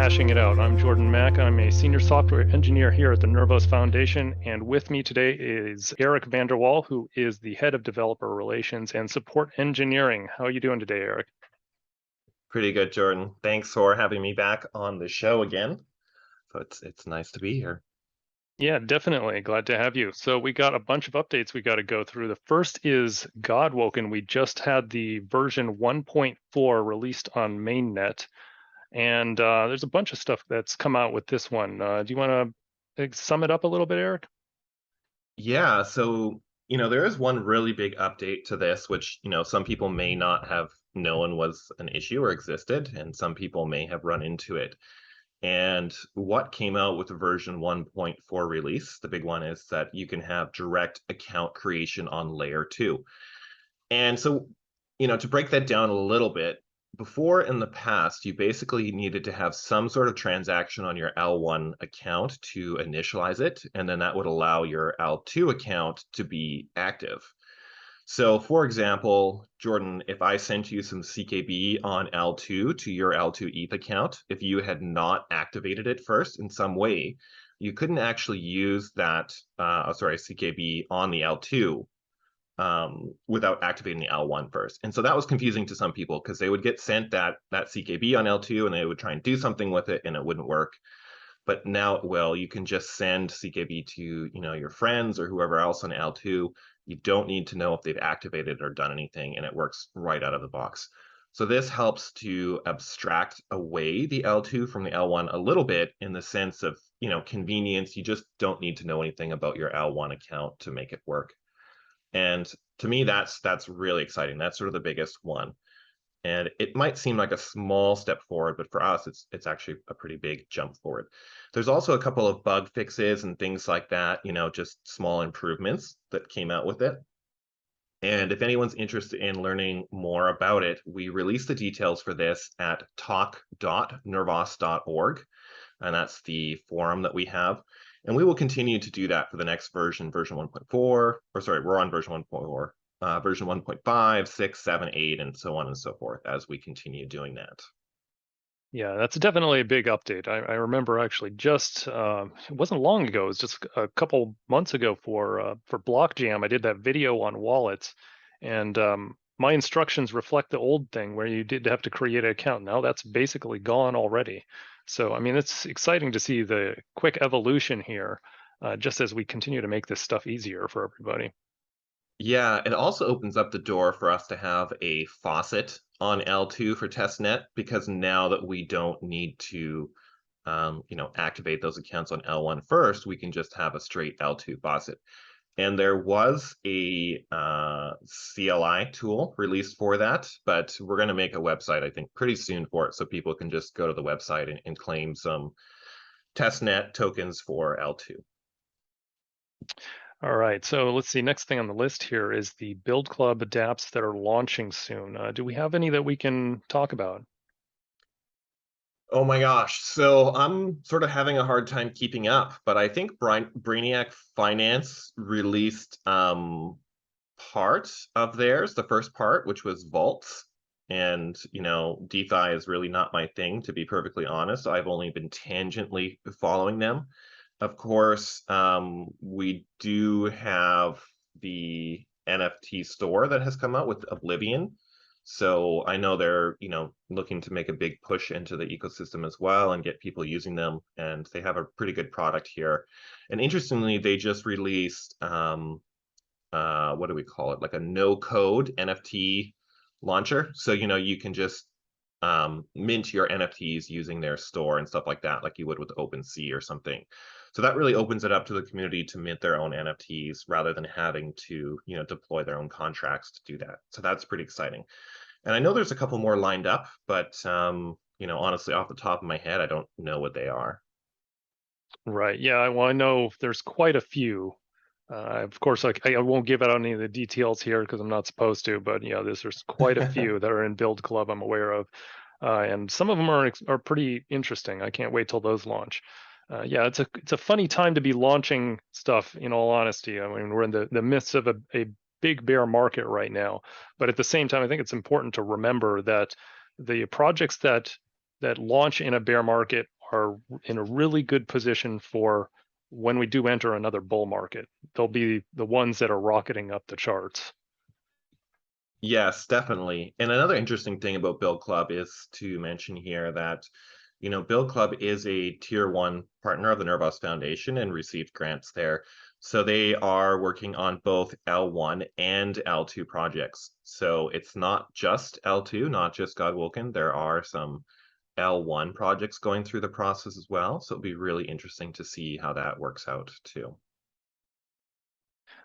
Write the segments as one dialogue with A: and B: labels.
A: Hashing It Out. I'm Jordan Mack. I'm a senior software engineer here at the Nervos Foundation, and with me today is Eric Vanderwall, who is the head of developer relations and support engineering. How are you doing today, Eric?
B: Pretty good, Jordan. Thanks for having me back on the show again. So it's nice to be here.
A: Yeah, definitely. Glad to have you. So we got a bunch of updates we got to go through. The first is Godwoken. We just had the version 1.4 released on Mainnet, and there's a bunch of stuff that's come out with this one. Do you want to sum it up a little bit, Eric?
B: Yeah, so there is one really big update to this, which some people may not have known was an issue or existed, and some people may have run into it. And what came out with the version 1.4 release, the big one, is that you can have direct account creation on layer 2. And so, to break that down a little bit, before in the past, you basically needed to have some sort of transaction on your L1 account to initialize it, and then that would allow your L2 account to be active. So, for example, Jordan, if I sent you some CKB on L2 to your L2 ETH account, if you had not activated it first in some way, you couldn't actually use that, CKB on the L2 without activating the L1 first. And so that was confusing to some people because they would get sent that CKB on L2 and they would try and do something with it and it wouldn't work. But now it will. You can just send CKB to your friends or whoever else on L2. You don't need to know if they've activated or done anything, and it works right out of the box. So this helps to abstract away the L2 from the L1 a little bit in the sense of convenience. You just don't need to know anything about your L1 account to make it work. And to me, that's really exciting. That's sort of the biggest one. And it might seem like a small step forward, but for us, it's actually a pretty big jump forward. There's also a couple of bug fixes and things like that, just small improvements that came out with it. And if anyone's interested in learning more about it, we release the details for this at talk.nervos.org. And that's the forum that we have. And we will continue to do that for the next version 1.4, or sorry, we're on version 1.4, version 1.5, 6, 7, 8, and so on and so forth as we continue doing that.
A: Yeah, that's definitely a big update. I remember actually just it wasn't long ago. It was just a couple months ago for BlockJam. I did that video on wallets, and my instructions reflect the old thing where you did have to create an account. Now that's basically gone already. So I mean, it's exciting to see the quick evolution here, just as we continue to make this stuff easier for everybody.
B: Yeah, it also opens up the door for us to have a faucet on L2 for testnet because now that we don't need to activate those accounts on L1 first, we can just have a straight L2 faucet. And there was a CLI tool released for that, but we're going to make a website, I think, pretty soon for it, so people can just go to the website and claim some testnet tokens for L2.
A: All right, so let's see. Next thing on the list here is the Build Club adapts that are launching soon. Do we have any that we can talk about?
B: Oh my gosh. So I'm sort of having a hard time keeping up, but I think Brainiac Finance released part of theirs, the first part, which was vaults. And, DeFi is really not my thing, to be perfectly honest. I've only been tangentially following them. Of course, we do have the NFT store that has come out with Oblivion. So I know they're, looking to make a big push into the ecosystem as well and get people using them. And they have a pretty good product here. And interestingly, they just released, what do we call it? Like a no code NFT launcher. So, you can just mint your NFTs using their store and stuff like that, like you would with OpenSea or something. So that really opens it up to the community to mint their own NFTs rather than having to, deploy their own contracts to do that. So that's pretty exciting. And I know there's a couple more lined up, but honestly, off the top of my head, I don't know what they are.
A: Right. Yeah. Well, I know there's quite a few. Of course, I won't give out any of the details here because I'm not supposed to. But yeah, there's quite a few that are in Build Club I'm aware of, and some of them are pretty interesting. I can't wait till those launch. Yeah, it's a funny time to be launching stuff. In all honesty, I mean we're in the midst of a big bear market right now, but at the same time, I think it's important to remember that the projects that launch in a bear market are in a really good position for when we do enter another bull market. They'll be the ones that are rocketing up the charts.
B: Yes, definitely. And another interesting thing about Build Club is to mention here that, Build Club is a tier 1 partner of the Nervos Foundation and received grants there. So they are working on both L1 and L2 projects. So it's not just L2, not just Godwoken. There are some L1 projects going through the process as well. So it'll be really interesting to see how that works out too.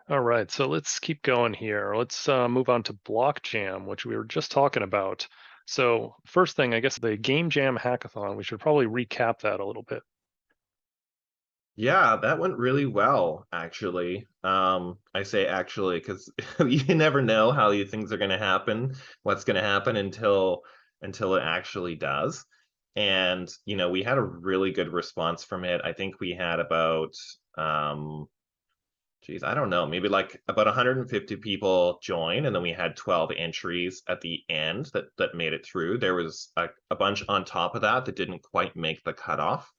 A: All right, so let's keep going here. Let's move on to BlockJam, which we were just talking about. So first thing, I guess the GameJam hackathon, we should probably recap that a little bit.
B: Yeah, that went really well, actually. I say actually because you never know how these things are going to happen, what's going to happen until it actually does. And, we had a really good response from it. I think we had about geez, I don't know, maybe like about 150 people join, and then we had 12 entries at the end that made it through. There was a bunch on top of that that didn't quite make the cutoff.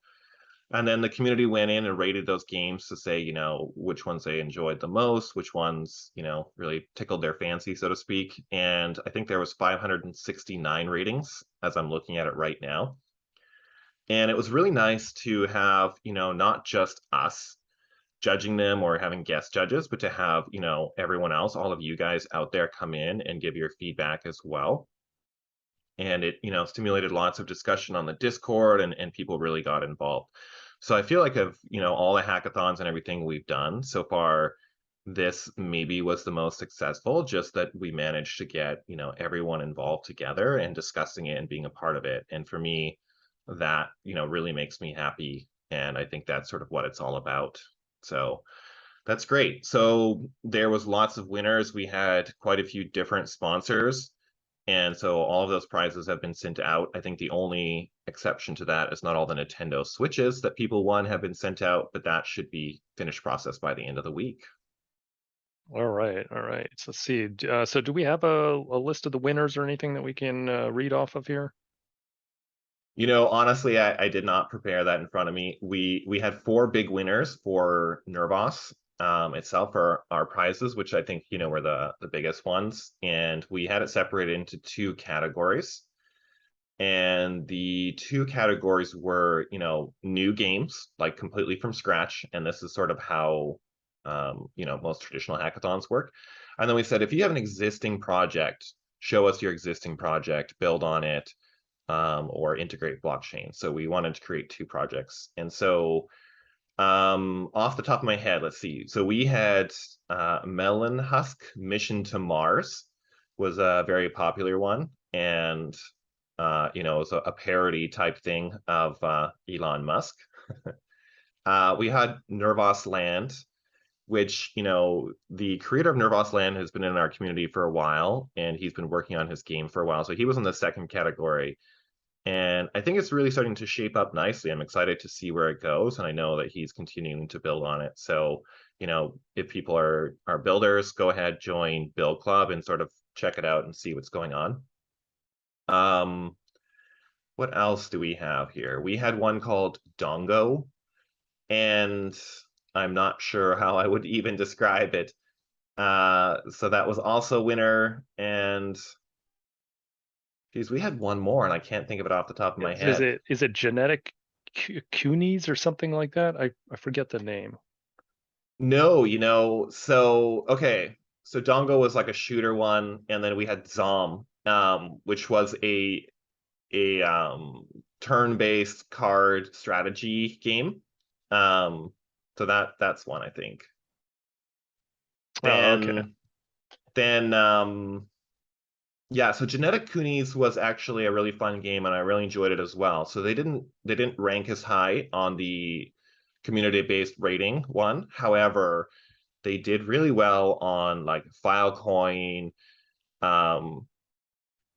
B: And then the community went in and rated those games to say, which ones they enjoyed the most, which ones, really tickled their fancy, so to speak. And I think there was 569 ratings as I'm looking at it right now. And it was really nice to have, not just us judging them or having guest judges, but to have, everyone else, all of you guys out there come in and give your feedback as well. And it, stimulated lots of discussion on the Discord, and people really got involved. So I feel like of, all the hackathons and everything we've done so far, this maybe was the most successful, just that we managed to get, everyone involved together and discussing it and being a part of it. And for me, that, really makes me happy. And I think that's sort of what it's all about. So that's great. So there was lots of winners. We had quite a few different sponsors. And so all of those prizes have been sent out. I think the only exception to that is not all the Nintendo Switches that people won have been sent out, but that should be finished process by the end of the week.
A: All right, all right. So let's see. So do we have a list of the winners or anything that we can read off of here?
B: Honestly, I did not prepare that in front of me. We had 4 big winners for Nervos itself for our prizes, which I think, were the biggest ones. And we had it separated into 2 categories. And the 2 categories were, new games, like completely from scratch. And this is sort of how, most traditional hackathons work. And then we said, if you have an existing project, show us your existing project, build on it, or integrate blockchain. So we wanted to create 2 projects. And so off the top of my head, let's see. So we had Melon Husk Mission to Mars was a very popular one. And it was a parody type thing of Elon Musk. We had Nervos Land, which, the creator of Nervos Land has been in our community for a while, and he's been working on his game for a while. So he was in the second category. And I think it's really starting to shape up nicely. I'm excited to see where it goes, and I know that he's continuing to build on it. So, if people are builders, go ahead, join Build Club and sort of check it out and see what's going on. What else do we have here? We had one called Dongo, and I'm not sure how I would even describe it. So that was also winner, and geez, we had one more, and I can't think of it off the top of my
A: Is
B: head.
A: it genetic Cuneys or something like that? I forget the name.
B: No, so okay, so Dongo was like a shooter one, and then we had Zom, which was a turn-based card strategy game. So that's one, I think.
A: Oh, okay.
B: Then yeah, so Genetic Coonies was actually a really fun game, and I really enjoyed it as well. So they didn't rank as high on the community-based rating one. However, they did really well on like Filecoin. Um,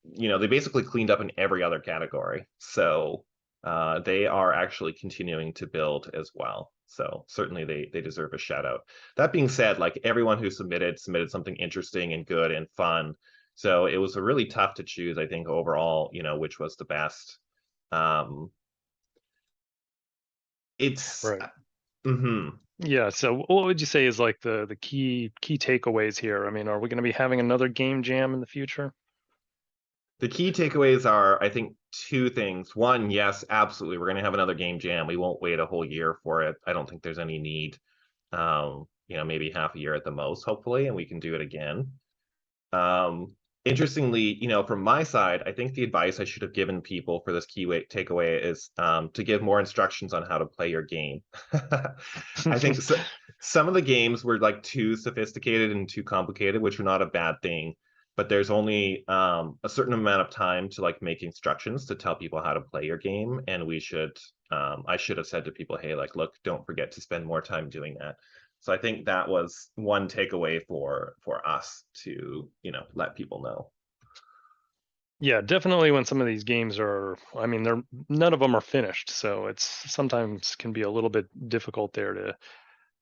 B: they basically cleaned up in every other category. So they are actually continuing to build as well. So certainly they deserve a shout out. That being said, like everyone who submitted something interesting and good and fun. So it was a really tough to choose, I think, overall, which was the best. Um, It's
A: Right.
B: mhm.
A: Yeah. So what would you say is like the key takeaways here? I mean, are we going to be having another game jam in the future?
B: The key takeaways are, I think, two things. One, yes, absolutely, we're going to have another game jam. We won't wait a whole year for it. I don't think there's any need. Maybe half a year at the most, hopefully, and we can do it again. Um, Interestingly, from my side, I think the advice I should have given people for this takeaway is to give more instructions on how to play your game. I think some of the games were like too sophisticated and too complicated, which are not a bad thing. But there's only a certain amount of time to like make instructions to tell people how to play your game, and I should have said to people, hey, like, look, don't forget to spend more time doing that. So I think that was one takeaway for us to, let people know.
A: Yeah, definitely when some of these games are, I mean, they're none of them are finished, so it's sometimes can be a little bit difficult there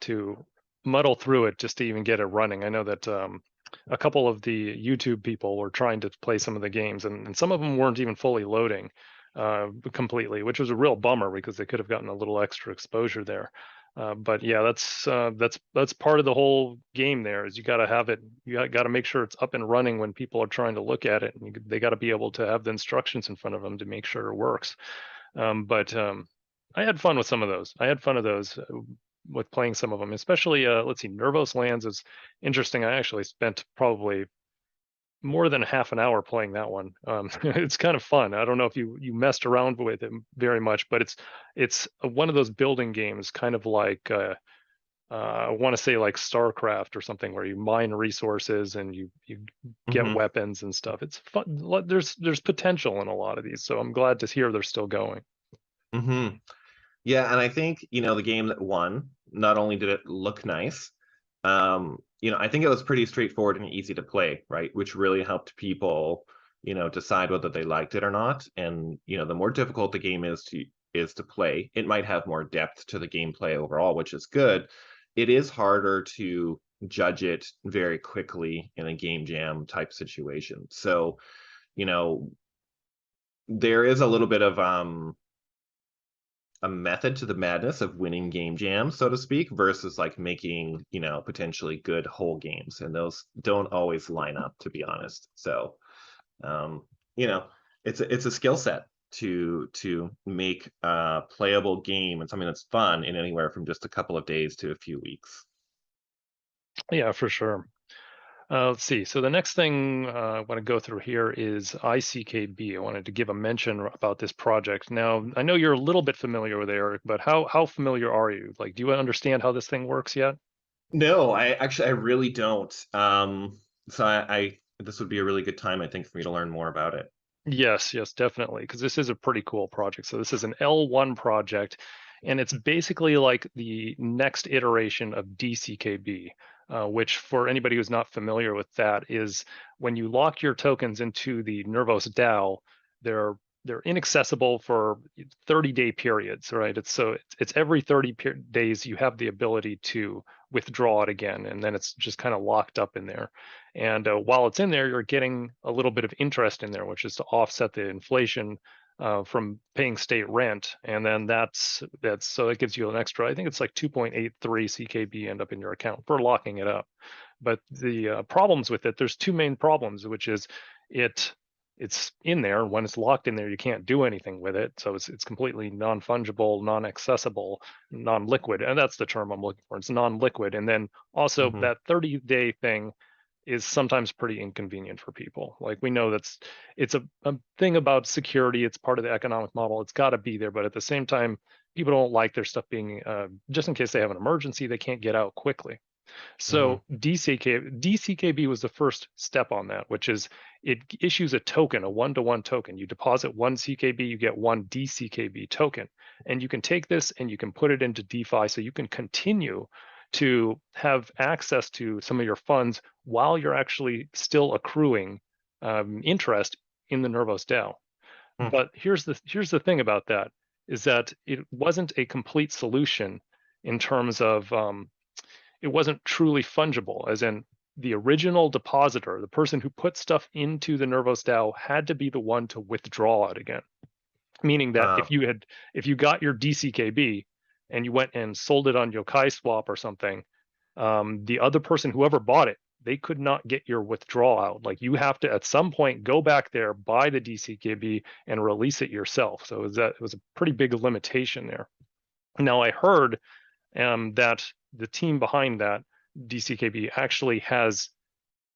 A: to muddle through it just to even get it running. I know that a couple of the YouTube people were trying to play some of the games, and some of them weren't even fully loading completely, which was a real bummer because they could have gotten a little extra exposure there. But yeah, that's part of the whole game. There is you got to have it. You got to make sure it's up and running when people are trying to look at it, and they got to be able to have the instructions in front of them to make sure it works. But I had fun with some of those. I had fun of those with playing some of them, especially let's see, Nervos Lands is interesting. I actually spent probably more than half an hour playing that one. It's kind of fun. I don't know if you messed around with it very much, but it's one of those building games, kind of like I want to say like StarCraft or something, where you mine resources and you get
B: Hmm.
A: weapons and stuff. It's fun. There's potential in a lot of these, so I'm glad to hear they're still going.
B: Hmm. Yeah, and I think, the game that won, not only did it look nice, I think it was pretty straightforward and easy to play, right? Which really helped people, decide whether they liked it or not. And, the more difficult the game is to play, it might have more depth to the gameplay overall, which is good. It is harder to judge it very quickly in a game jam type situation. So, you know, there is a little bit of a method to the madness of winning game jams, so to speak, versus like making, potentially good whole games. And those don't always line up, to be honest. So, um, you know, it's a skill set to make a playable game and something that's fun in anywhere from just a couple of days to a few weeks.
A: Yeah, for sure. Let's see. So the next thing I want to go through here is ICKB. I wanted to give a mention about this project. Now, I know you're a little bit familiar with it, Eric, but how familiar are you? Like, do you understand how this thing works yet?
B: No, I really don't. So I this would be a really good time, I think, for me to learn more about it.
A: Yes, yes, definitely, because this is a pretty cool project. So this is an L1 project, and it's basically like the next iteration of DCKB, which for anybody who's not familiar with that is when you lock your tokens into the Nervos DAO, they're they're inaccessible for 30-day periods, right? It's every 30 days you have the ability to withdraw it again, and then it's just kind of locked up in there. And while it's in there, you're getting a little bit of interest in there, which is to offset the inflation from paying state rent. And then that's so it gives you an extra, I think it's like 2.83 CKB end up in your account for locking it up. But the problems with it, there's two main problems, which is it it's in there. When it's locked in there, you can't do anything with it. So it's completely non-fungible, non-accessible, non-liquid. And that's the term I'm looking for. It's non-liquid. And then also
B: Hmm.
A: that 30-day thing is sometimes pretty inconvenient for people. Like we know it's a thing about security. It's part of the economic model. It's got to be there, but at the same time, people don't like their stuff being just in case they have an emergency, they can't get out quickly.
B: Hmm.
A: So DCKB was the first step on that, which is it issues a token, a one-to-one token. You deposit one CKB, you get one DCKB token, and you can take this and you can put it into DeFi, so you can continue to have access to some of your funds while you're actually still accruing interest in the Nervos DAO. But here's the thing about that is that it wasn't a complete solution in terms of it wasn't truly fungible, as in the original depositor, the person who put stuff into the Nervos DAO had to be the one to withdraw it again. Meaning that
B: Uh,
A: if you got your DCKB, and you went and sold it on Yokai Swap or something, the other person, whoever bought it, they could not get your withdrawal out. Like you have to at some point go back there, buy the DCKB, and release it yourself. So it was a pretty big limitation there. Now I heard that the team behind that DCKB actually has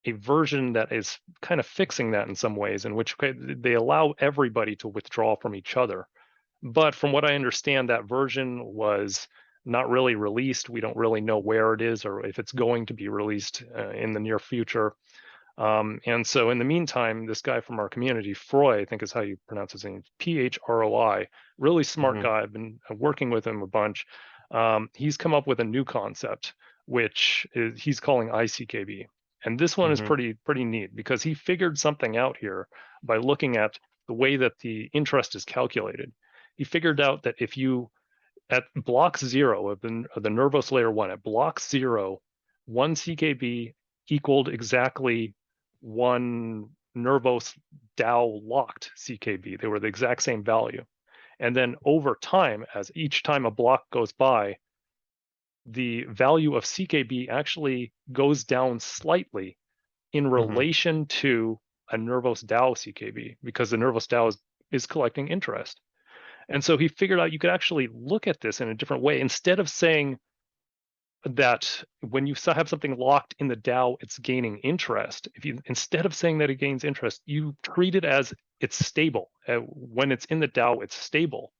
A: a version that is kind of fixing that in some ways, in which they allow everybody to withdraw from each other. But from what I understand, that version was not really released. We don't really know where it is or if it's going to be released in the near future. And so in the meantime, this guy from our community, Froy, I think is how you pronounce his name, Phroi, really smart guy. I've been working with him a bunch. He's come up with a new concept, which he's calling ICKB. And this one is pretty neat because he figured something out here by looking at the way that the interest is calculated. He figured out that if you, at block 0 of the Nervos layer 1, at block 0, 1 CKB equaled exactly 1 Nervos DAO locked CKB. They were the exact same value. And then over time, as each time a block goes by, the value of CKB actually goes down slightly in relation to a Nervos DAO CKB, because the Nervos DAO is collecting interest. And so he figured out you could actually look at this in a different way. Instead of saying that when you have something locked in the DAO, it's gaining interest, if you, instead of saying that it gains interest, you treat it as it's stable. When it's in the DAO, it's stable.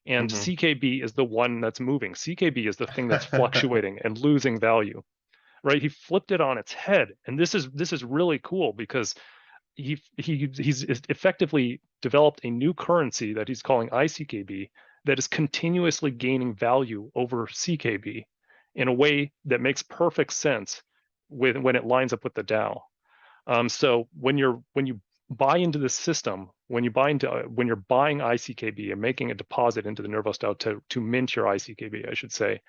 A: And CKB is the one that's moving. CKB is the thing that's fluctuating and losing value, right? He flipped it on its head. And this is really cool because he's effectively developed a new currency that he's calling ICKB that is continuously gaining value over CKB in a way that makes perfect sense when it lines up with the DAO. So when you buy into the system, when you're buying ICKB and making a deposit into the Nervos DAO to mint your ICKB, I should say,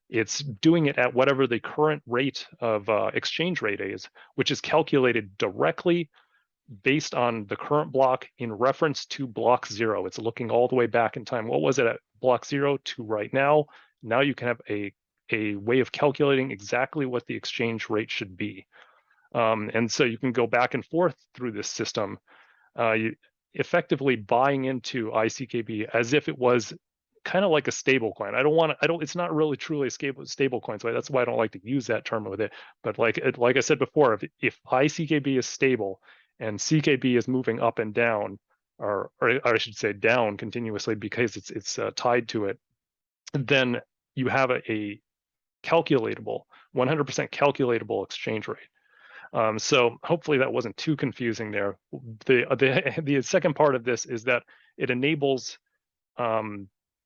A: it's doing it at whatever the current rate of exchange rate is, which is calculated directly based on the current block in reference to block 0. It's looking all the way back in time. What was it at block 0 to right now? Now you can have a way of calculating exactly what the exchange rate should be. And so you can go back and forth through this system, effectively buying into ICKB as if it was kind of like a stable coin. It's not really truly a stable coin, so that's why I don't like to use that term with it. But like I said before, if ICKB is stable and CKB is moving up and down, or I should say down continuously because it's tied to it, then you have a calculatable, 100% calculatable exchange rate. So hopefully that wasn't too confusing there. The second part of this is that it enables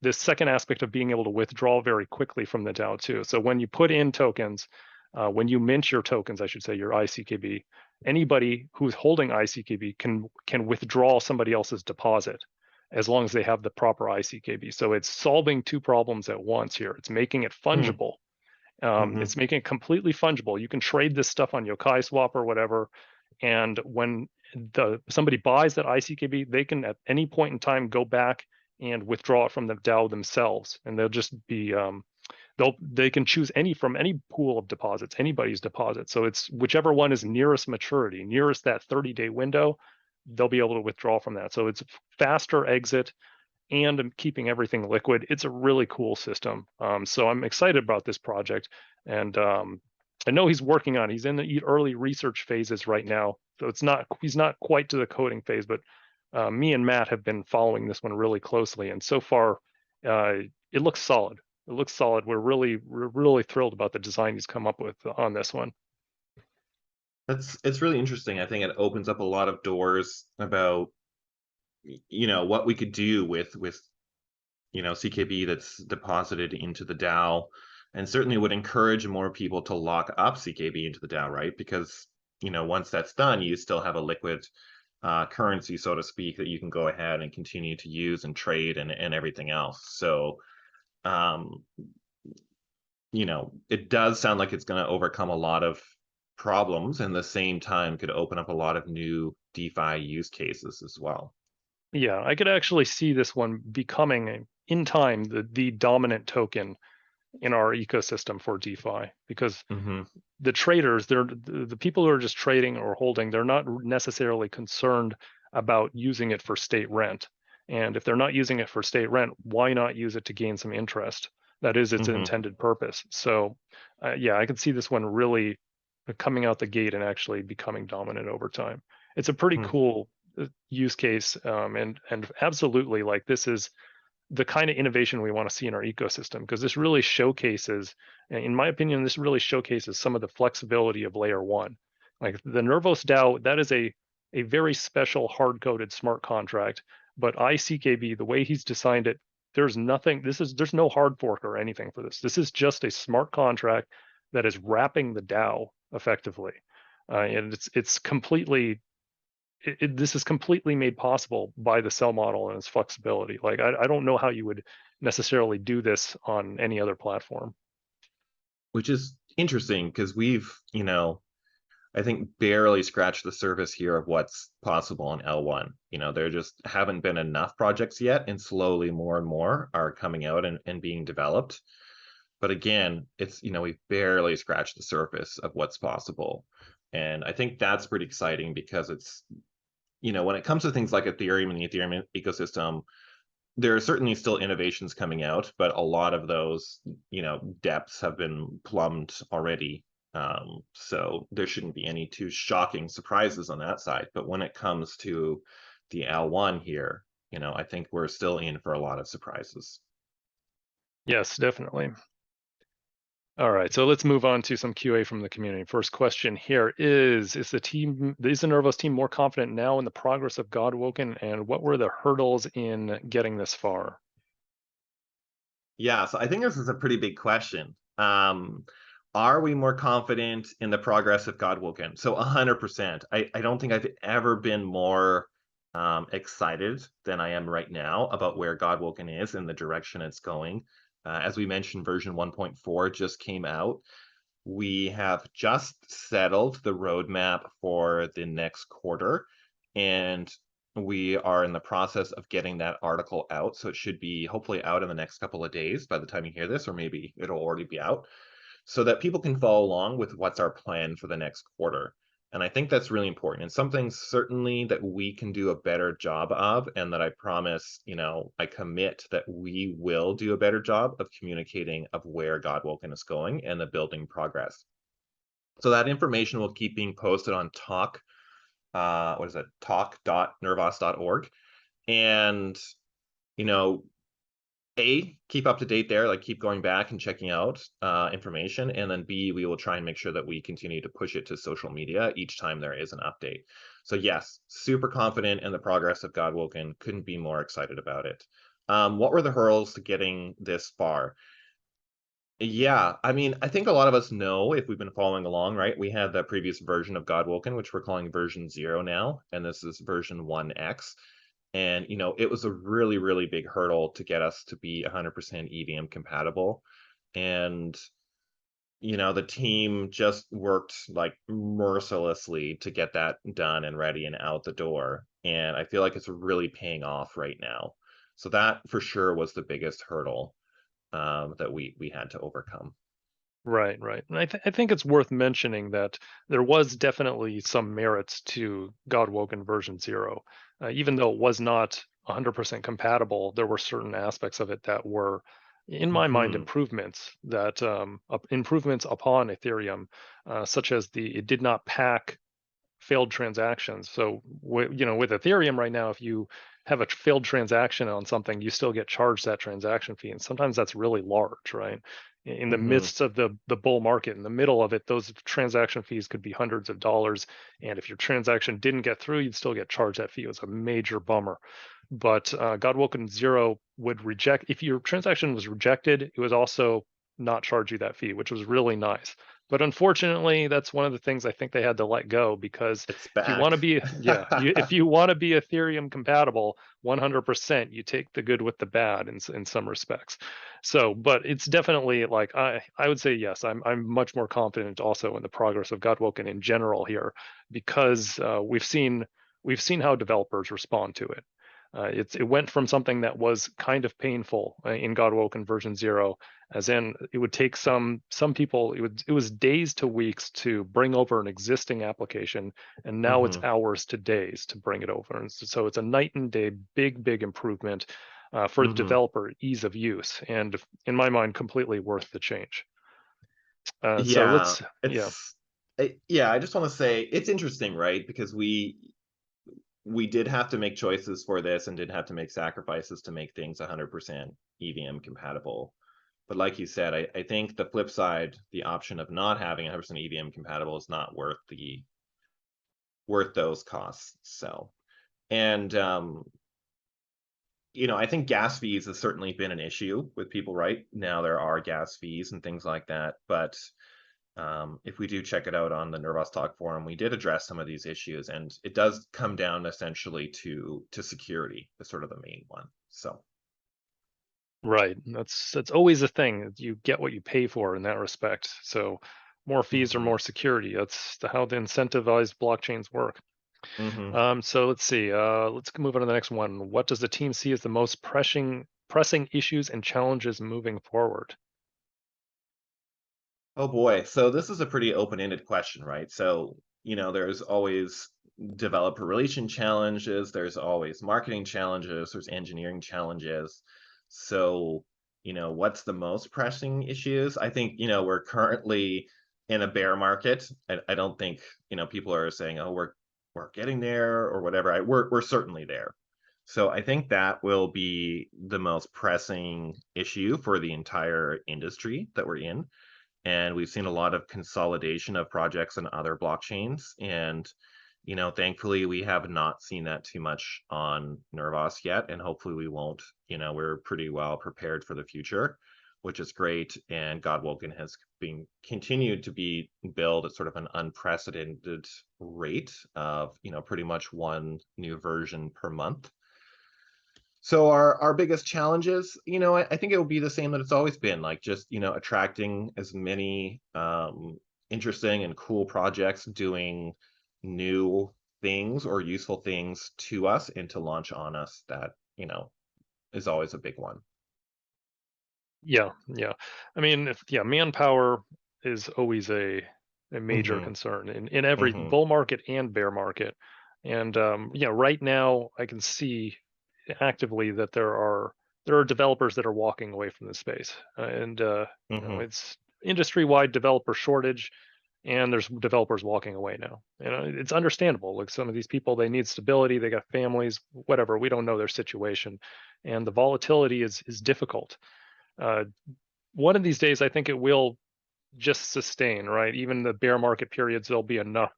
A: this second aspect of being able to withdraw very quickly from the DAO too. So when you put in tokens, when you mint your tokens, I should say, your ICKB, anybody who's holding ICKB can withdraw somebody else's deposit as long as they have the proper ICKB. So it's solving two problems at once here. It's making it fungible. It's making it completely fungible. You can trade this stuff on Yokai Swap or whatever, and when somebody buys that ICKB, they can at any point in time go back and withdraw it from the DAO themselves, and they'll just be they can choose from any pool of deposits, anybody's deposit. So it's whichever one is nearest maturity, nearest that 30-day window, they'll be able to withdraw from that. So it's faster exit and keeping everything liquid. It's a really cool system. So I'm excited about this project, and I know he's working on it. He's in the early research phases right now, so he's not quite to the coding phase, but me and Matt have been following this one really closely, and so far it looks solid. It looks solid. We're really thrilled about the design he's come up with on this one.
B: It's really interesting. I think it opens up a lot of doors about what we could do with CKB that's deposited into the DAO, and certainly would encourage more people to lock up CKB into the DAO, right? Because once that's done, you still have a liquid currency, so to speak, that you can go ahead and continue to use and trade and everything else. So it does sound like it's going to overcome a lot of problems, and at the same time could open up a lot of new DeFi use cases as well.
A: Yeah, I could actually see this one becoming in time the dominant token in our ecosystem for DeFi, because
B: Hmm.
A: the traders, they're the people who are just trading or holding, they're not necessarily concerned about using it for state rent. And if they're not using it for state rent, why not use it to gain some interest? That is its
B: Hmm.
A: intended purpose. So, yeah, I can see this one really coming out the gate and actually becoming dominant over time. It's a pretty cool use case, and absolutely, like, this is the kind of innovation we want to see in our ecosystem, because this really showcases, in my opinion, this really showcases some of the flexibility of layer one. Like the Nervos DAO, that is a very special hard-coded smart contract, but ICKB, the way he's designed it, there's nothing, there's no hard fork or anything for this. This is just a smart contract that is wrapping the DAO effectively. And it's completely this is completely made possible by the cell model and its flexibility. Like I don't know how you would necessarily do this on any other platform.
B: Which is interesting because we've, I think barely scratched the surface here of what's possible on L1. There just haven't been enough projects yet, and slowly more and more are coming out and being developed. But again, it's, we've barely scratched the surface of what's possible. And I think that's pretty exciting because it's, when it comes to things like Ethereum and the Ethereum ecosystem, there are certainly still innovations coming out, but a lot of those, depths have been plumbed already. So there shouldn't be any too shocking surprises on that side. But when it comes to the L1 here, I think we're still in for a lot of surprises.
A: Yes, definitely. All right, so let's move on to some QA from the community. First question here is the Nervos team more confident now in the progress of Godwoken, and what were the hurdles in getting this far?
B: Yeah, so I think this is a pretty big question. Are we more confident in the progress of Godwoken? So 100%. I don't think I've ever been more excited than I am right now about where Godwoken is and the direction it's going. As we mentioned, version 1.4 just came out. We have just settled the roadmap for the next quarter, and we are in the process of getting that article out. So it should be hopefully out in the next couple of days by the time you hear this, or maybe it'll already be out, so that people can follow along with what's our plan for the next quarter. And I think that's really important, and something certainly that we can do a better job of, and that I promise, I commit that we will do a better job of communicating of where Godwoken is going and the building progress. So that information will keep being posted on talk, what is it, talk.nervos.org. And, you know, keep up to date there, like keep going back and checking out information. And then B, we will try and make sure that we continue to push it to social media each time there is an update. So yes, super confident in the progress of Godwoken. Couldn't be more excited about it. What were the hurdles to getting this far? Yeah, I mean, I think a lot of us know if we've been following along, right? We had the previous version of Godwoken, which we're calling version 0 now, and this is version 1x. And, it was a really, really big hurdle to get us to be 100% EVM compatible. And, the team just worked like mercilessly to get that done and ready and out the door. And I feel like it's really paying off right now. So that for sure was the biggest hurdle that we had to overcome.
A: Right, right. And I think it's worth mentioning that there was definitely some merits to Godwoken version 0. Even though it was not 100% compatible, there were certain aspects of it that were, in my mind,
B: Hmm.
A: improvements upon Ethereum, such as it did not pack failed transactions. So, with Ethereum right now, if you have a failed transaction on something, you still get charged that transaction fee, and sometimes that's really large, right? In the
B: Hmm.
A: midst of the bull market, in the middle of it, those transaction fees could be hundreds of dollars, and if your transaction didn't get through, you'd still get charged that fee. It was a major bummer. But Godwoken Zero would reject, if your transaction was rejected, it would also not charge you that fee, which was really nice. But unfortunately, that's one of the things I think they had to let go, because
B: It's
A: if you want to
B: back.
A: be, yeah, if you want to be Ethereum compatible 100%, you take the good with the bad in some respects. So, but it's definitely, like, I would say yes. I'm much more confident also in the progress of Godwoken in general here, because we've seen how developers respond to it. It went from something that was kind of painful in Godwoken version 0, as in it would take some people, it was days to weeks to bring over an existing application, and now it's
B: Hmm.
A: hours to days to bring it over. And so it's a night and day, big improvement for the
B: Hmm.
A: developer, ease of use, and in my mind, completely worth the change. So
B: Yeah,
A: let's, yeah.
B: yeah, I just want to say it's interesting, right? Because we did have to make choices for this and did have to make sacrifices to make things 100% EVM compatible. But like you said, I think the flip side, the option of not having 100% EVM compatible is not worth those costs. So, and I think gas fees has certainly been an issue with people, right? Now there are gas fees and things like that, but if we do check it out on the Nervos Talk forum, we did address some of these issues, and it does come down essentially to security, is sort of the main one. So,
A: Right. That's always a thing. You get what you pay for in that respect. So more fees or
B: hmm.
A: more security. That's how the incentivized blockchains work.
B: Hmm.
A: So let's see. Let's move on to the next one. What does the team see as the most pressing issues and challenges moving forward?
B: Oh boy. So this is a pretty open-ended question, right? So, there's always developer relation challenges, there's always marketing challenges, there's engineering challenges. So, what's the most pressing issues? I think, we're currently in a bear market. I don't think, people are saying, "Oh, we're getting there," or whatever. We're certainly there. So I think that will be the most pressing issue for the entire industry that we're in, and we've seen a lot of consolidation of projects on other blockchains. And thankfully we have not seen that too much on Nervos yet, and hopefully we won't. We're pretty well prepared for the future, which is great. And Godwoken has been continued to be built at sort of an unprecedented rate of pretty much one new version per month. So our biggest challenges, I think it will be the same that it's always been, like just, attracting as many interesting and cool projects doing new things or useful things to us and to launch on us. That, is always a big one.
A: Yeah. I mean, yeah, manpower is always a major
B: Hmm.
A: concern in every
B: Hmm.
A: bull market and bear market. And right now I can see actively that there are developers that are walking away from the space, and
B: Hmm.
A: it's industry-wide developer shortage, and there's developers walking away now. It's understandable. Like some of these people, they need stability, they got families, whatever. We don't know their situation, and the volatility is difficult. Uh, One of these days, I think it will just sustain, right? Even the bear market periods, there'll be enough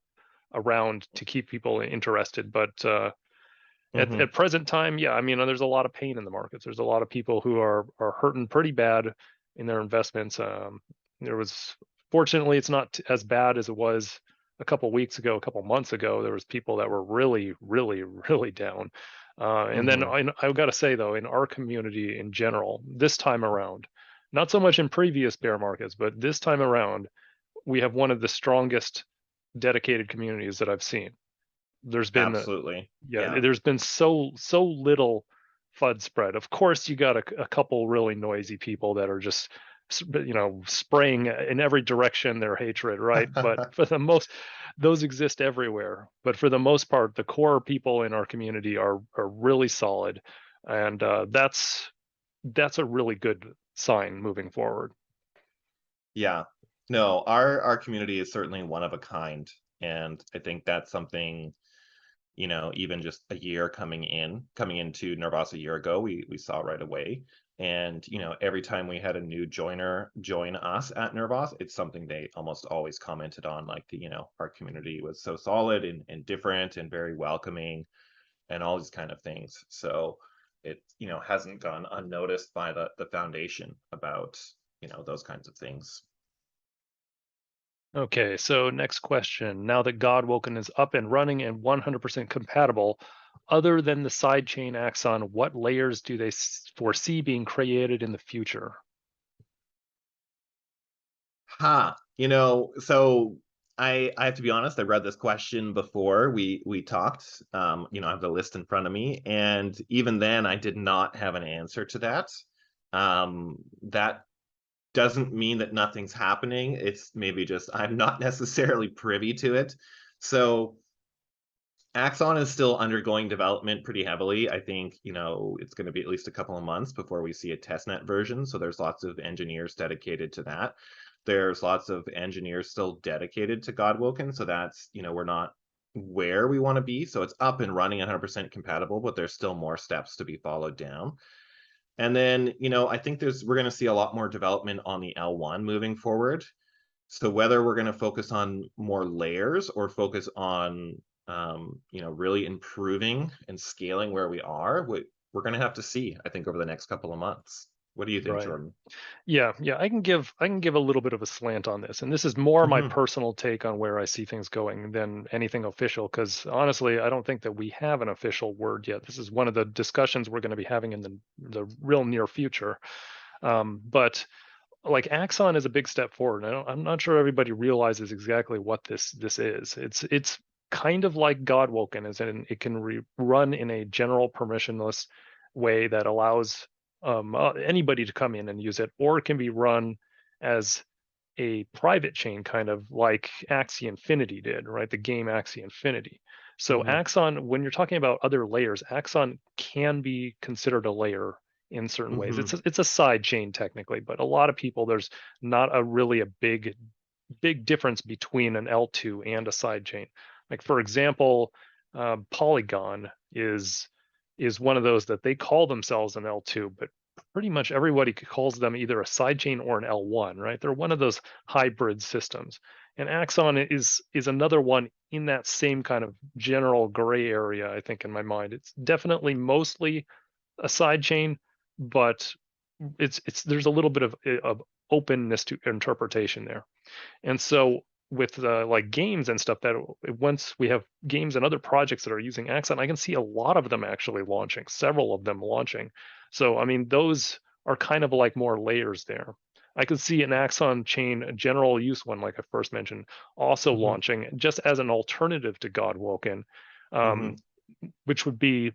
A: around to keep people interested. But at
B: Hmm.
A: present time, yeah, I mean, there's a lot of pain in the markets. There's a lot of people who are hurting pretty bad in their investments. There was Fortunately, it's not as bad as it was a couple weeks ago, a couple months ago. There was people that were really down. And then
B: Hmm.
A: I've got to say though, in our community in general, this time around, not so much in previous bear markets, but this time around, we have one of the strongest dedicated communities that I've seen. There's been
B: Absolutely.
A: Yeah,
B: Yeah.
A: there's been so little FUD spread. Of course, you got a couple really noisy people that are just spraying in every direction their hatred, right? But for the most, those exist everywhere. But for the most part, the core people in our community are really solid, and that's a really good sign moving forward.
B: Yeah. No, our community is certainly one of a kind. And I think that's something, even just a year coming into Nervos a year ago, we saw right away. And, every time we had a new joiner join us at Nervos, it's something they almost always commented on, like our community was so solid and different and very welcoming and all these kind of things. So it, hasn't gone unnoticed by the foundation about, those kinds of things.
A: Okay, so next question. Now that Godwoken is up and running and 100% compatible, other than the sidechain Axon, what layers do they foresee being created in the future?
B: So I have to be honest, I read this question before we talked. I have the list in front of me, and even then I did not have an answer to that. That doesn't mean that nothing's happening. It's maybe just I'm not necessarily privy to it. So Axon is still undergoing development pretty heavily. I think, it's going to be at least a couple of months before we see a testnet version. So there's lots of engineers dedicated to that. There's lots of engineers still dedicated to Godwoken. So that's, we're not where we want to be. So it's up and running 100% compatible, but there's still more steps to be followed down. And then, I think we're going to see a lot more development on the L1 moving forward. So whether we're going to focus on more layers or focus on, really improving and scaling where we are, we're going to have to see, I think, over the next couple of months. What do you think,
A: Right.
B: Jordan?
A: Yeah, I can give a little bit of a slant on this, and this is more my
B: Hmm.
A: personal take on where I see things going than anything official. Because honestly, I don't think that we have an official word yet. This is one of the discussions we're going to be having in the real near future. But like Axon is a big step forward. And I'm not sure everybody realizes exactly what this is. It's kind of like Godwoken, as in it can run in a general permissionless way that allows anybody to come in and use it, or it can be run as a private chain, kind of like Axie Infinity did, right? The game Axie Infinity. So
B: Hmm.
A: Axon, when you're talking about other layers, Axon can be considered a layer in certain ways.
B: Hmm.
A: It's a side chain technically, but a lot of people, there's not a big difference between an L2 and a side chain. Like for example, Polygon is one of those that they call themselves an L2, but pretty much everybody calls them either a sidechain or an L1, right? They're one of those hybrid systems. And Axon is another one in that same kind of general gray area, I think, in my mind. It's definitely mostly a sidechain, but it's there's a little bit of openness to interpretation there. And so with like games and stuff, that once we have games and other projects that are using Axon, I can see a lot of them actually launching, several of them launching. So I mean, those are kind of like more layers there. I could see an Axon chain, a general use one, like I first mentioned, also
B: Hmm.
A: launching just as an alternative to Godwoken, um,
B: Hmm.
A: which would be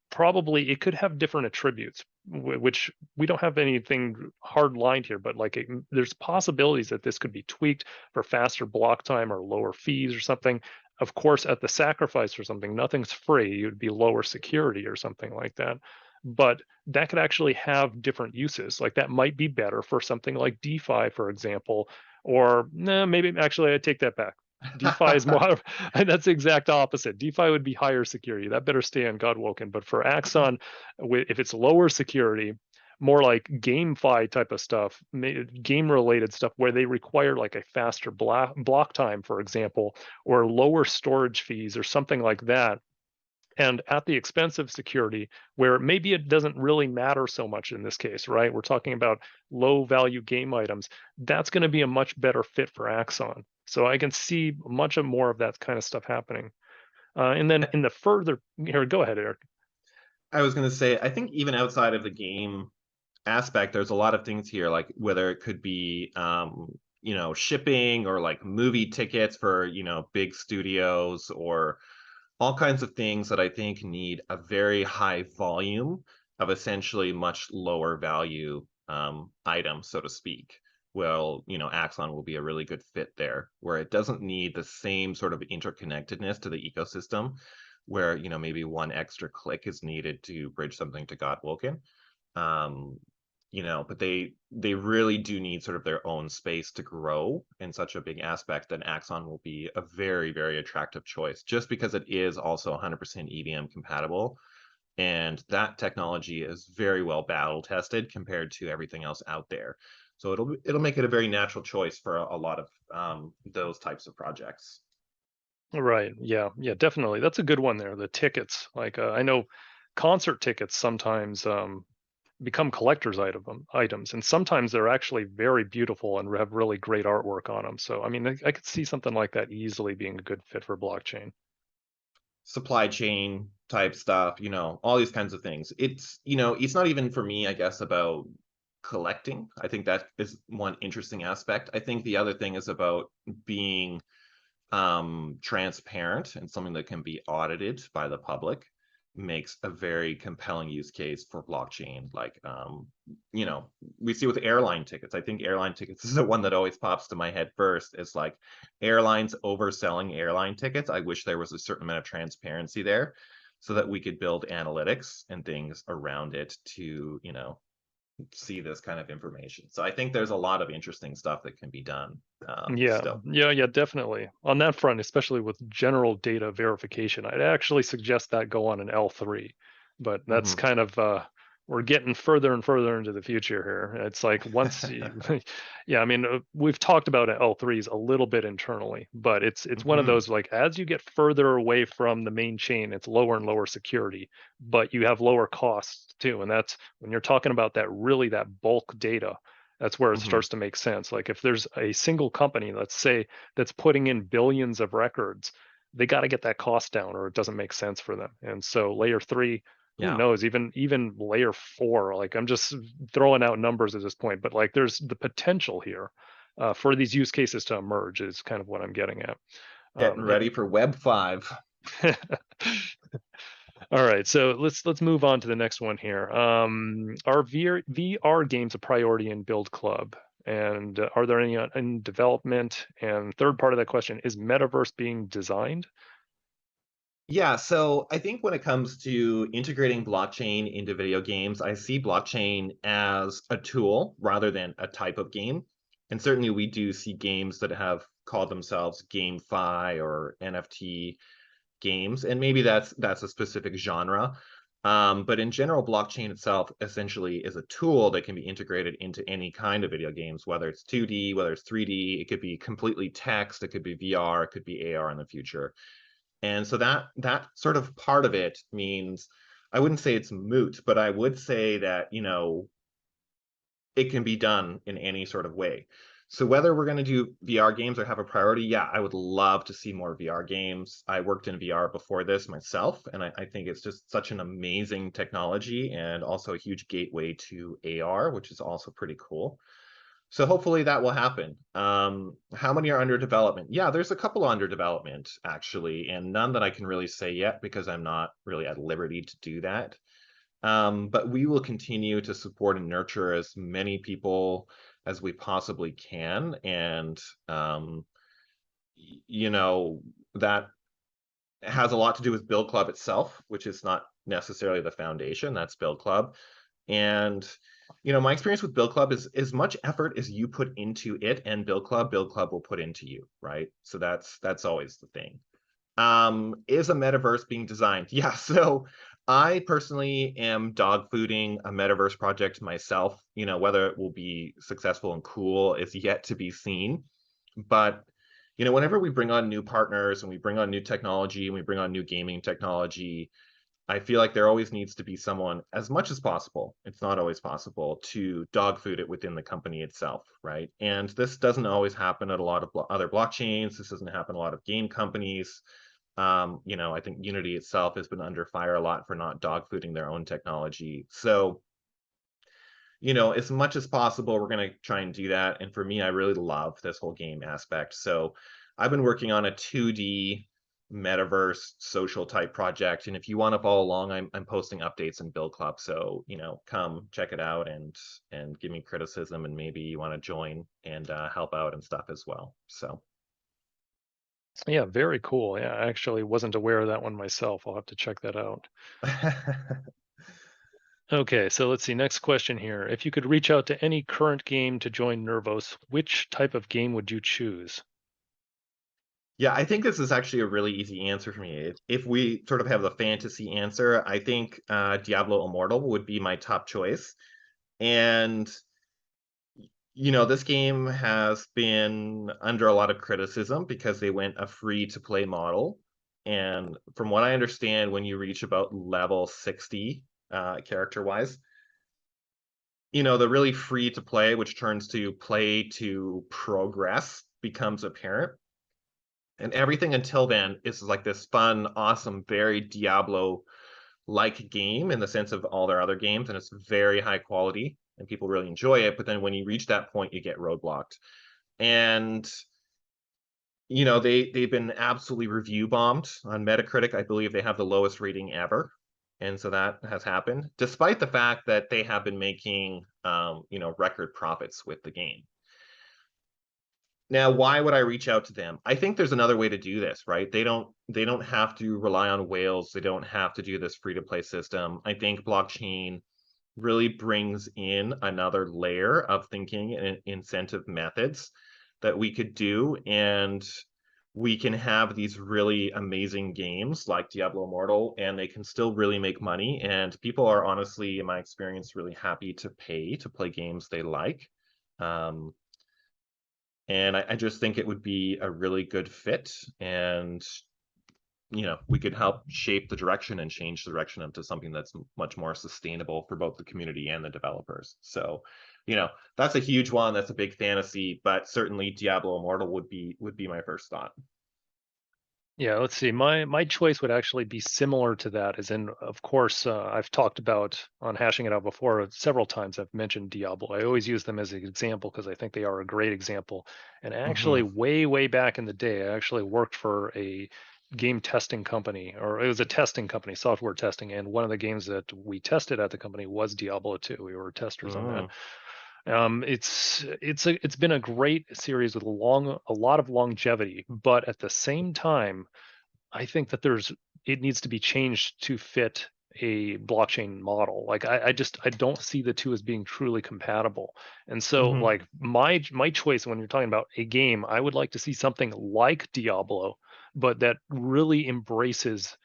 A: probably it could have different attributes, which we don't have anything hard lined here, but like there's possibilities that this could be tweaked for faster block time or lower fees or something. Of course, at the sacrifice for something, nothing's free. You'd be lower security or something like that. But that could actually have different uses. Like that might be better for something like DeFi, for example, or nah, maybe actually I take that back. DeFi is more, that's the exact opposite. DeFi would be higher security. That better stay on Godwoken. But for Axon, if it's lower security, more like GameFi type of stuff, game related stuff where they require like a faster block time, for example, or lower storage fees or something like that, and at the expense of security, where maybe it doesn't really matter so much in this case, right? We're talking about low value game items. That's going to be a much better fit for Axon. So I can see much of more of that kind of stuff happening. And then in the further here, go ahead, Eric.
B: I was going to say, I think even outside of the game aspect, there's a lot of things here, like whether it could be, shipping or like movie tickets for, big studios or all kinds of things that I think need a very high volume of essentially much lower value items, so to speak. Well, Axon will be a really good fit there, where it doesn't need the same sort of interconnectedness to the ecosystem, where maybe one extra click is needed to bridge something to Godwoken. Um, but they really do need sort of their own space to grow in such a big aspect that Axon will be a very, very attractive choice just because it is also 100% EVM compatible. And that technology is very well battle tested compared to everything else out there. So it'll make it a very natural choice for a lot of those types of projects.
A: Right. Yeah, definitely. That's a good one there. The tickets. Like I know concert tickets sometimes become collector's items, and sometimes they're actually very beautiful and have really great artwork on them. So I mean, I could see something like that easily being a good fit for blockchain.
B: Supply chain type stuff, all these kinds of things. It's not even for me, I guess, about collecting. I think that is one interesting aspect. I think the other thing is about being transparent and something that can be audited by the public makes a very compelling use case for blockchain. Like, we see with airline tickets. I think airline tickets is the one that always pops to my head first. Is like airlines overselling airline tickets. I wish there was a certain amount of transparency there so that we could build analytics and things around it to, see this kind of information. So I think there's a lot of interesting stuff that can be done
A: Yeah,
B: still.
A: yeah, definitely. On that front, especially with general data verification, I'd actually suggest that go on an L3. But that's
B: Mhm.
A: kind of we're getting further and further into the future here. It's like once you, yeah, I mean, we've talked about L3s a little bit internally, but it's one of
B: Mhm.
A: those like as you get further away from the main chain, it's lower and lower security, but you have lower costs too. And that's when you're talking about that bulk data, that's where it
B: Mhm.
A: starts to make sense. Like if there's a single company, let's say, that's putting in billions of records, they got to get that cost down or it doesn't make sense for them. And so layer 3, who
B: Yeah.
A: knows, even layer 4, like I'm just throwing out numbers at this point, but like there's the potential here for these use cases to emerge is kind of what I'm getting at.
B: Getting
A: Yeah.
B: ready for Web 5.
A: All right, so let's move on to the next one here. Are VR games a priority in Build Club? And are there any in development? And third part of that question, is Metaverse being designed?
B: Yeah, so I think when it comes to integrating blockchain into video games, I see blockchain as a tool rather than a type of game. And certainly we do see games that have called themselves GameFi or NFT games, and maybe that's a specific genre. But in general, blockchain itself essentially is a tool that can be integrated into any kind of video games, whether it's 2D, whether it's 3D, it could be completely text, it could be VR, it could be AR in the future. And so that sort of part of it means I wouldn't say it's moot, but I would say that, it can be done in any sort of way. So whether we're going to do VR games or have a priority, yeah, I would love to see more VR games. I worked in VR before this myself, and I think it's just such an amazing technology and also a huge gateway to AR, which is also pretty cool. So hopefully that will happen. How many are under development? Yeah, there's a couple under development actually, and none that I can really say yet because I'm not really at liberty to do that. But we will continue to support and nurture as many people as we possibly can. And, you know, that has a lot to do with Build Club itself, which is not necessarily the foundation. That's Build Club. And, my experience with Build Club is as much effort as you put into it and Build Club will put into you, right? So that's always the thing. Is a metaverse being designed? Yeah, so I personally am dog fooding a metaverse project myself. Whether it will be successful and cool is yet to be seen. But whenever we bring on new partners and we bring on new technology and we bring on new gaming technology, I feel like there always needs to be someone, as much as possible, it's not always possible, to dog food it within the company itself, right? And this doesn't always happen at a lot of other blockchains. This doesn't happen a lot of game companies. I think Unity itself has been under fire a lot for not dog fooding their own technology. So, as much as possible, we're going to try and do that. And for me, I really love this whole game aspect. So I've been working on a 2D metaverse social type project. And if you want to follow along, I'm posting updates in Build Club. So, come check it out and give me criticism and maybe you want to join and help out and stuff as well. So
A: Yeah, very cool. Yeah, I actually wasn't aware of that one myself. I'll have to check that out. Okay, so let's see. Next question here. If you could reach out to any current game to join Nervos, which type of game would you choose?
B: Yeah, I think this is actually a really easy answer for me. If we sort of have the fantasy answer, I think Diablo Immortal would be my top choice. And, this game has been under a lot of criticism because they went a free to play model. And from what I understand, when you reach about level 60, character wise, the really free to play, which turns to play to progress, becomes apparent. And everything until then is like this fun, awesome, very Diablo like game in the sense of all their other games, and it's very high quality and people really enjoy it. But then when you reach that point, you get roadblocked. And you know, they've been absolutely review bombed on Metacritic. I believe they have the lowest rating ever. And so that has happened, despite the fact that they have been making, you know, record profits with the game. Now, why would I reach out to them? I think there's another way to do this, right? They don't have to rely on whales. They don't have to do this free to play system. I think blockchain really brings in another layer of thinking and incentive methods that we could do, and we can have these really amazing games like Diablo Immortal, and they can still really make money. And people are honestly, in my experience, really happy to pay to play games they like. Um, and I just think it would be a really good fit, and you know, we could help shape the direction and change the direction into something that's much more sustainable for both the community and the developers. So, you know, that's a huge one. That's a big fantasy, but certainly Diablo Immortal would be my first thought.
A: Yeah, let's see. My choice would actually be similar to that, as in, of course, I've talked about on hashing it out before several times. I've mentioned Diablo. I always use them as an example because I think they are a great example. And actually,
B: Mm-hmm.
A: way back in the day, I actually worked for a game testing company, or it was a testing company, software testing. And one of the games that we tested at the company was Diablo 2. We were testers on that.
B: Mm.
A: It's been a great series with a lot of longevity, but at the same time, I think that it needs to be changed to fit a blockchain model. Like I don't see the two as being truly compatible. And so
B: Mm-hmm.
A: like my choice when you're talking about a game, I would like to see something like Diablo, but that really embraces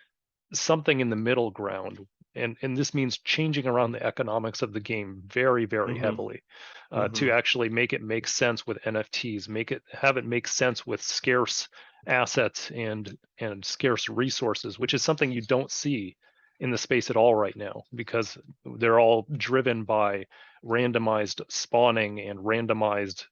A: something in the middle ground. And this means changing around the economics of the game very
B: Mm-hmm.
A: heavily,
B: Mm-hmm.
A: to actually make it make sense with NFTs, have it make sense with scarce assets and scarce resources, which is something you don't see in the space at all right now, because they're all driven by randomized spawning and randomized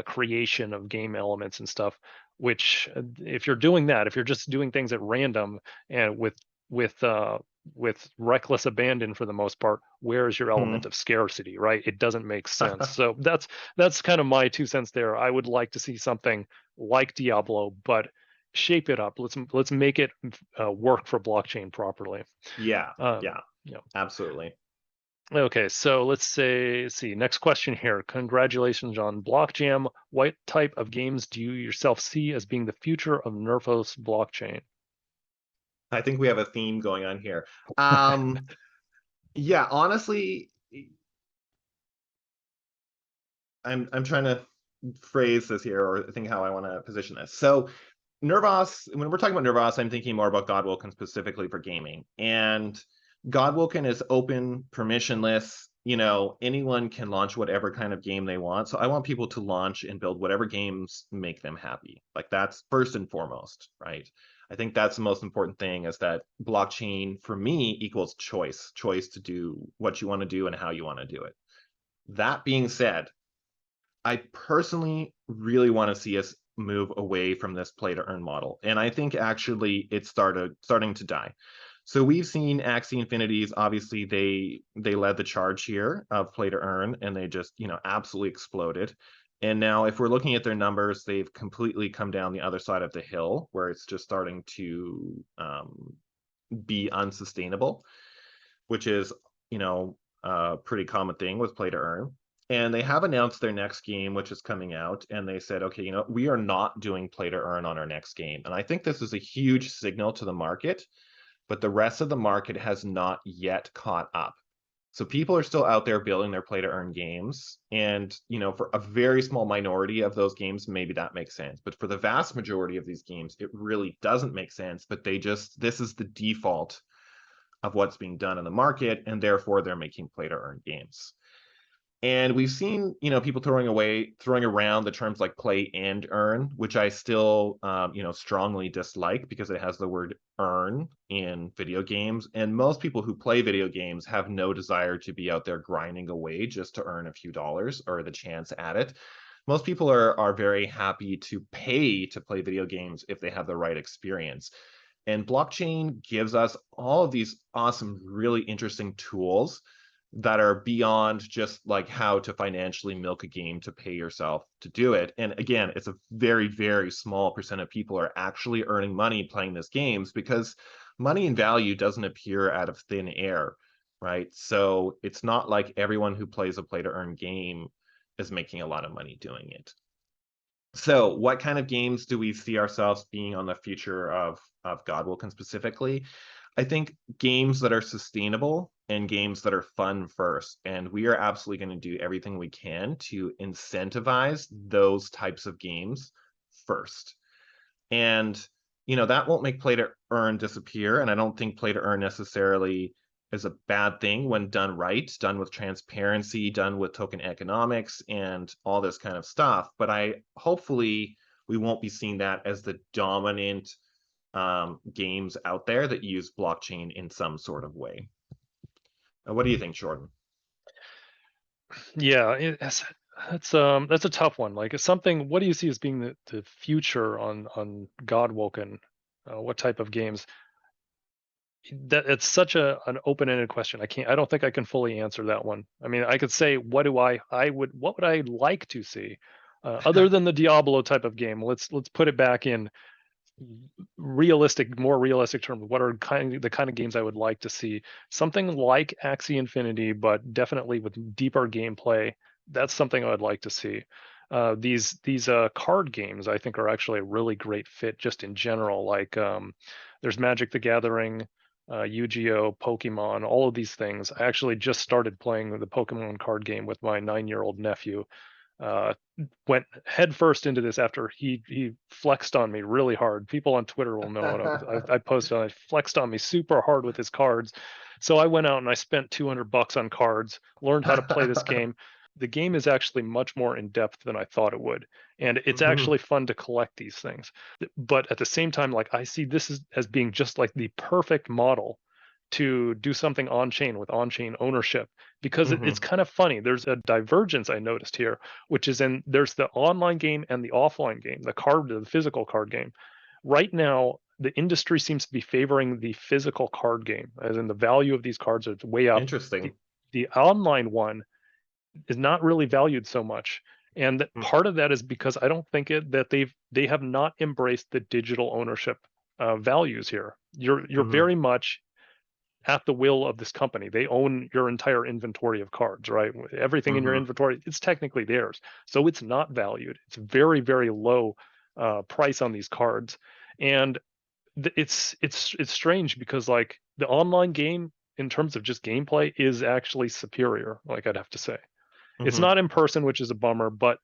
A: creation of game elements and stuff. Which, if you're doing that, if you're just doing things at random and with uh with reckless abandon for the most part, where is your element of scarcity, right? It doesn't make sense. So that's kind of my 2 cents there. I would like to see something like Diablo, but shape it up. Let's make it work for blockchain properly.
B: Yeah,
A: um
B: yeah,
A: you know
B: absolutely.
A: okay, so let's see, next question here. Congratulations on BlockJam. What type of games do you yourself see as being the future of Nervos blockchain?
B: I think we have a theme going on here. Um, yeah, honestly, I'm trying to phrase this here or think how I want to position this. So Nervos, when we're talking about Nervos, I'm thinking more about Godwoken specifically for gaming. And Godwoken is open, permissionless. You know, anyone can launch whatever kind of game they want. So I want people to launch and build whatever games make them happy. Like that's first and foremost, right? I think that's the most important thing, is that blockchain for me equals choice to do what you want to do and how you want to do it. That being said, I personally really want to see us move away from this play to earn model. And I think actually it's starting to die. So we've seen Axie Infinities, obviously they led the charge here of play to earn, and they just, you know, absolutely exploded. And now if we're looking at their numbers, they've completely come down the other side of the hill where it's just starting to be unsustainable, which is, you know, a pretty common thing with play to earn. And they have announced their next game, which is coming out, and they said, okay, you know, we are not doing play to earn on our next game. And I think this is a huge signal to the market, but the rest of the market has not yet caught up. So people are still out there building their play to earn games. And, you know, for a very small minority of those games, maybe that makes sense. But for the vast majority of these games, it really doesn't make sense. But this is the default of what's being done in the market, and therefore they're making play to earn games. And we've seen, you know, people throwing around the terms like play and earn, which I still, you know, strongly dislike because it has the word earn in video games. And most people who play video games have no desire to be out there grinding away just to earn a few dollars or the chance at it. Most people are very happy to pay to play video games if they have the right experience. And blockchain gives us all of these awesome, really interesting tools that are beyond just like how to financially milk a game to pay yourself to do it. And again, it's a very, very small percent of people are actually earning money playing these games, because money and value doesn't appear out of thin air, right? So it's not like everyone who plays a play to earn game is making a lot of money doing it. So what kind of games do we see ourselves being on the future of Godwoken specifically? I think games that are sustainable and games that are fun first. And we are absolutely going to do everything we can to incentivize those types of games first. And, that won't make play to earn disappear. And I don't think play to earn necessarily is a bad thing when done right, done with transparency, done with token economics and all this kind of stuff. But hopefully we won't be seeing that as the dominant games out there that use blockchain in some sort of way. What do you think, Jordan?
A: Yeah, that's a tough one. Like, it's something. What do you see as being the future on Godwoken? What type of games? That it's such an open-ended question. I don't think I can fully answer that one. I mean, I could say what would I like to see, other than the Diablo type of game. Let's put it back in more realistic terms. What are the kind of games I would like to see? Something like Axie Infinity, but definitely with deeper gameplay. That's something I would like to see. These card games I think are actually a really great fit just in general. Like, there's Magic the Gathering, Yu-Gi-Oh, Pokemon, all of these things. I actually just started playing the Pokemon card game with my 9-year-old nephew. Uh, Went headfirst into this after he flexed on me really hard. People on Twitter will know it. I posted on it. Flexed on me super hard with his cards. So I went out and I spent $200 on cards, learned how to play this game. The game is actually much more in depth than I thought it would, and it's
B: Mhm,
A: actually fun to collect these things. But at the same time, like, I see this as being just like the perfect model to do something on chain with on chain ownership, because it's
B: mhm.
A: kind of funny. There's a divergence I noticed here, which is there's the online game and the offline game, the physical card game. Right now, the industry seems to be favoring the physical card game, as in the value of these cards are way up. The,
B: Interesting.
A: the online one is not really valued so much. And
B: Mm,
A: part of that is because I don't think that they have not embraced the digital ownership values here. You're
B: mhm,
A: very much at the will of this company. They own your entire inventory of cards, right? Everything in your
B: mhm.
A: inventory, it's technically theirs. So it's not valued. It's very, very low price on these cards. And it's strange because, like, the online game in terms of just gameplay is actually superior, like, I'd have to say. It's
B: Mhm,
A: not in person, which is a bummer, but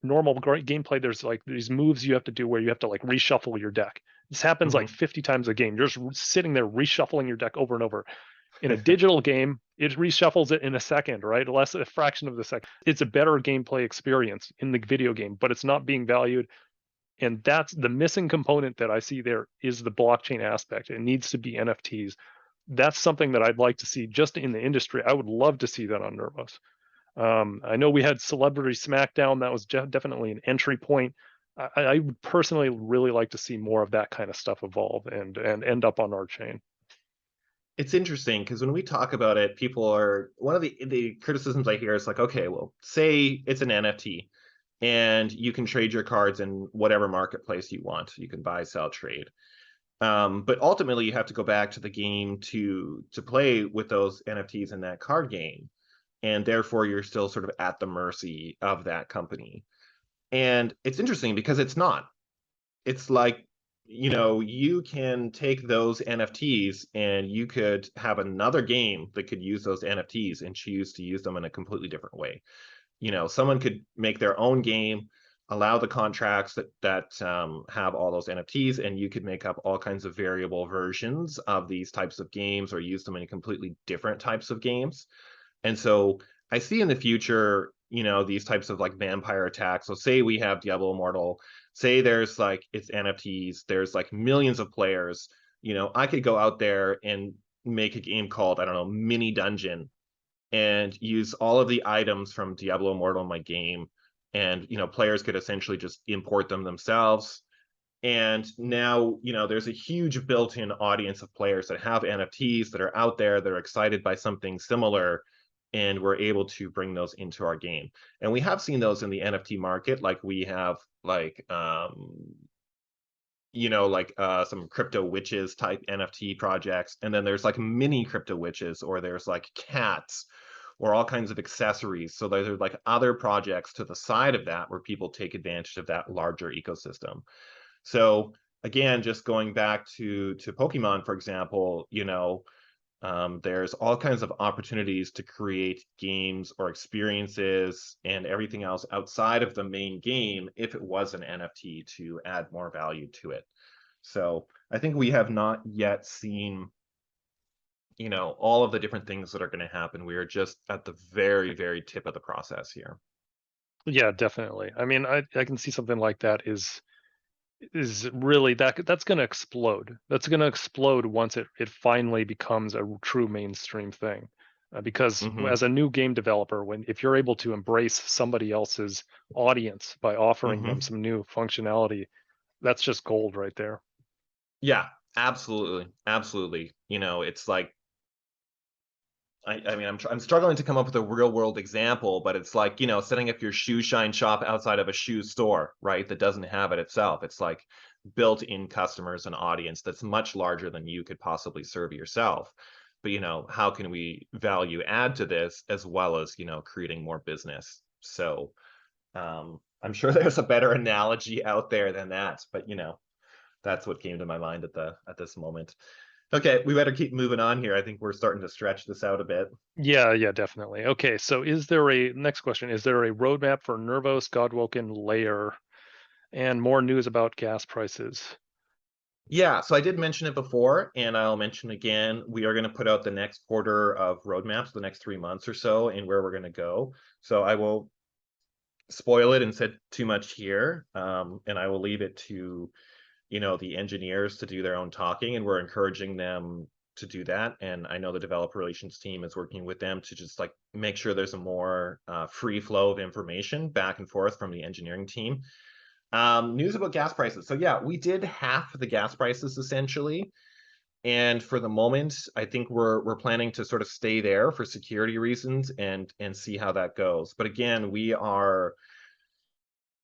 A: normal gameplay, there's like these moves you have to do where you have to like reshuffle your deck. This happens like
B: mhm.
A: 50 times a game. You're just sitting there reshuffling your deck over and over. In a digital game, it reshuffles it in a second, right? Less a fraction of the second. It's a better gameplay experience in the video game, but it's not being valued. And that's the missing component that I see there, is the blockchain aspect. It needs to be NFTs. That's something that I'd like to see just in the industry. I would love to see that on Nervos. I know we had Celebrity Smackdown. That was definitely an entry point. I would personally really like to see more of that kind of stuff evolve and end up on our chain.
B: It's interesting because when we talk about it, people are one of the criticisms I hear is like, okay, well, say it's an NFT and you can trade your cards in whatever marketplace you want. You can buy, sell, trade. But ultimately, you have to go back to the game to play with those NFTs in that card game, and therefore you're still sort of at the mercy of that company. And it's interesting because it's not. It's like, you can take those NFTs and you could have another game that could use those NFTs and choose to use them in a completely different way. Someone could make their own game, allow the contracts that have all those NFTs, and you could make up all kinds of variable versions of these types of games or use them in completely different types of games. And so I see in the future, these types of like vampire attacks. So say we have Diablo Immortal, say there's like it's NFTs, there's like millions of players. I could go out there and make a game called, I don't know, Mini Dungeon, and use all of the items from Diablo Immortal in my game. And, players could essentially just import them themselves. And now, there's a huge built-in audience of players that have NFTs that are out there that are excited by something similar, and we're able to bring those into our game. And we have seen those in the NFT market, like we have like some crypto witches type NFT projects, and then there's like mini crypto witches, or there's like cats, or all kinds of accessories. So there's like other projects to the side of that where people take advantage of that larger ecosystem. So again, just going back to Pokemon, for example, there's all kinds of opportunities to create games or experiences and everything else outside of the main game if it was an NFT to add more value to it. So I think we have not yet seen, all of the different things that are going to happen. We are just at the very, very tip of the process here.
A: Yeah, definitely. I mean, I can see something like that is really that's going to explode. That's going to explode once it finally becomes a true mainstream thing. Because
B: Hmm.
A: as a new game developer, if you're able to embrace somebody else's audience by offering them
B: Hmm.
A: some new functionality, that's just gold right there.
B: Yeah, absolutely. Absolutely. It's like, I mean, I'm struggling to come up with a real world example, but it's like, setting up your shoe shine shop outside of a shoe store, right? That doesn't have it itself. It's like built in customers and audience that's much larger than you could possibly serve yourself. But, how can we value add to this as well as, creating more business? So I'm sure there's a better analogy out there than that, but, that's what came to my mind at this moment. Okay, we better keep moving on here. I think we're starting to stretch this out a bit.
A: Yeah, yeah, definitely. Okay, so next question, is there a roadmap for Nervos Godwoken layer and more news about gas prices?
B: Yeah, so I did mention it before, and I'll mention again. We are going to put out the next quarter of roadmaps, the next 3 months or so, and where we're going to go. So I will spoil it and said too much here, and I will leave it to the engineers to do their own talking, and we're encouraging them to do that. And I know the developer relations team is working with them to just like make sure there's a more free flow of information back and forth from the engineering team. News about gas prices. So yeah, we did half the gas prices essentially. And for the moment, I think we're planning to sort of stay there for security reasons and see how that goes. But again, we are,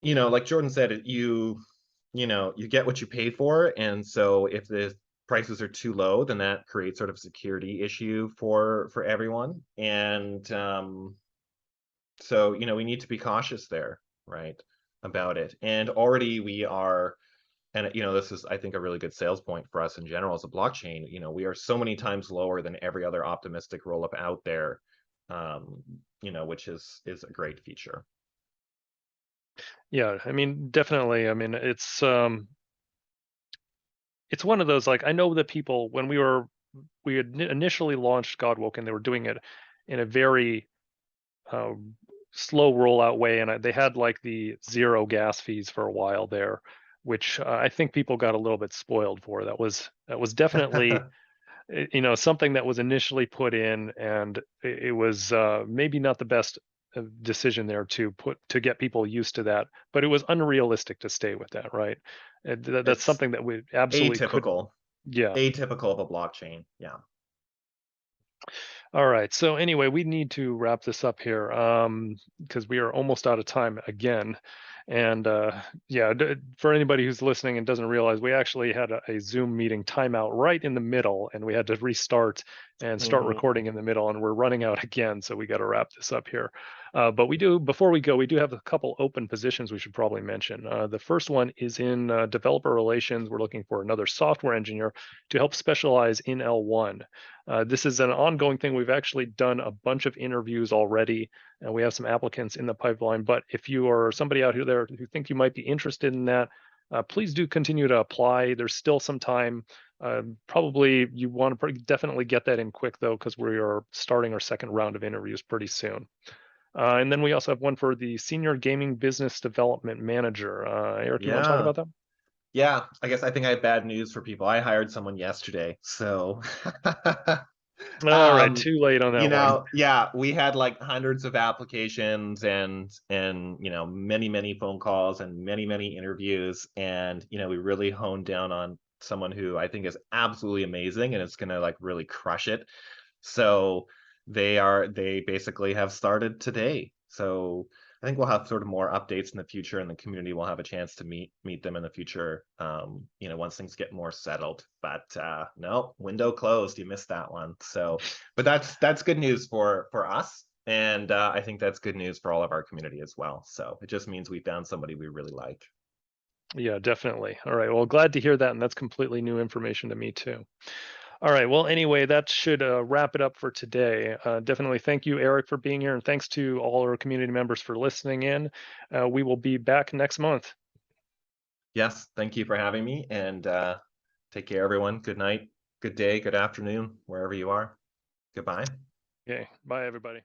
B: like Jordan said, you get what you pay for. And so if the prices are too low, then that creates sort of security issue for everyone. And so, we need to be cautious there, right, about it. And already we are, and this is, I think, a really good sales point for us in general as a blockchain. We are so many times lower than every other optimistic rollup out there, which is a great feature.
A: Yeah, I mean, definitely. I mean, it's one of those, like, I know that people, when we had initially launched Godwoken, they were doing it in a very um, slow rollout way, and they had like the zero gas fees for a while there, which I think people got a little bit spoiled for. That was definitely something that was initially put in, and it was maybe not the best decision there to get people used to that, but it was unrealistic to stay with that, right? That's
B: It's
A: something that we absolutely could.
B: atypical,
A: Yeah.
B: atypical of a blockchain. Yeah.
A: All right. So anyway, we need to wrap this up here because we are almost out of time again. And yeah, for anybody who's listening and doesn't realize, we actually had a Zoom meeting timeout right in the middle, and we had to restart and start
B: Hmm.
A: recording in the middle, and we're running out again. So we got to wrap this up here. But before we go, we do have a couple open positions we should probably mention. The first one is in developer relations. We're looking for another software engineer to help specialize in L1. This is an ongoing thing. We've actually done a bunch of interviews already, and we have some applicants in the pipeline. But if you are somebody out there who think you might be interested in that, please do continue to apply. There's still some time. Probably you want to definitely get that in quick, though, because we are starting our second round of interviews pretty soon. And then we also have one for the Senior Gaming Business Development Manager. Eric, you want to talk
B: Yeah.
A: about that?
B: Yeah. I think I have bad news for people. I hired someone yesterday. So
A: All right,
B: um
A: too late on that one.
B: yeah, we had like hundreds of applications and many, many phone calls and many, many interviews. And we really honed down on someone who I think is absolutely amazing and it's gonna like really crush it. So they basically have started today. So I think we'll have sort of more updates in the future, and the community will have a chance to meet them in the future. Once things get more settled. But no, window closed. You missed that one. So, but that's good news for us, and I think that's good news for all of our community as well. So it just means we found somebody we really like.
A: Yeah, definitely. All right. Well, glad to hear that, and that's completely new information to me too. All right. Well, anyway, that should wrap it up for today. Definitely thank you, Eric, for being here, and thanks to all our community members for listening in. We will be back next month.
B: Yes, thank you for having me, and take care, everyone. Good night, good day, good afternoon, wherever you are. Goodbye.
A: Okay. Bye, everybody.